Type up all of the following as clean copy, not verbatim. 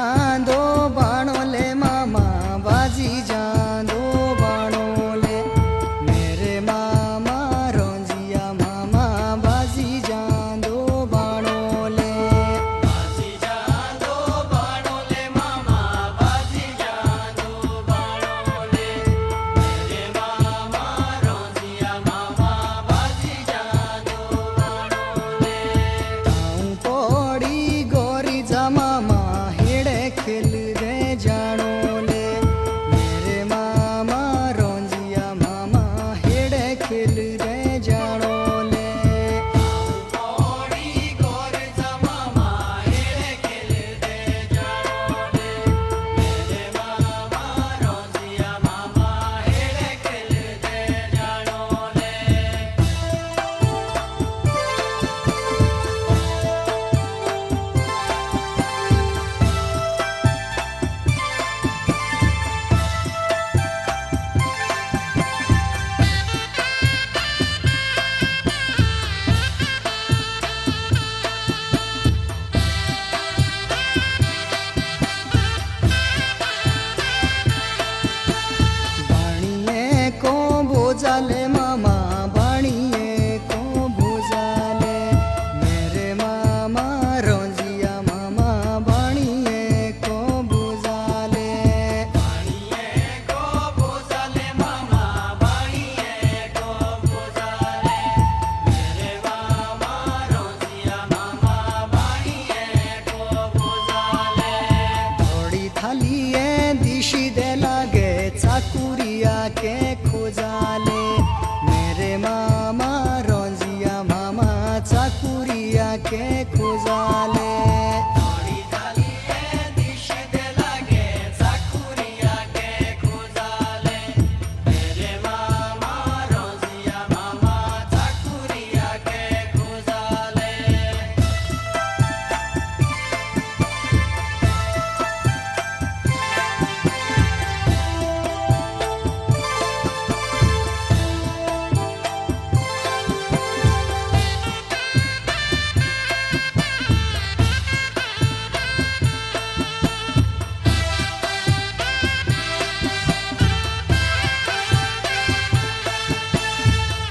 जांदो बाणो ले मामा बाजी जांदो बाणो ले मेरे मामा रोंजिया मामा बाजी जांदो बाणो ले बाजी जांदो बाणो ले मामा बाजी जांदो बाणो ले मेरे मामा रोंजिया मामा बाजी जांदो बाणो ले ताऊ पोड़ी गोरी जा मामा हेड़े खिल रे जानो ले मेरे मामा रोंजिया मामा हेड़े खिल रे जानो ले पौड़ी गोर जमामा हेड़े खिल दे जानो ले मेरे मामा रोजिया मामा हेड़े खिल दे जानो ले बाणिए को भोजाले मामा बाणिए को भोजाले मेरे मामा रोंजिया मामा बाणिए को भोजाले बाणिए को भोजाले मामा बाणिए को भोजाले मेरे मामा रोजिया मामा बाणिए को भोजाले थोड़ी थालिए दिशी दे लागे चाकुरिया के खोजाले मेरे मामा रोंजिया मामा चाकुरिया के खोजाले थोड़ी थालिए दिश दे लागे चाकुरिया के खोजाले मेरे मामा रोजिया मामा चाकुरिया के खोजाले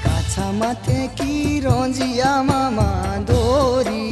काछा माथे की रोंजिया मामा दोरी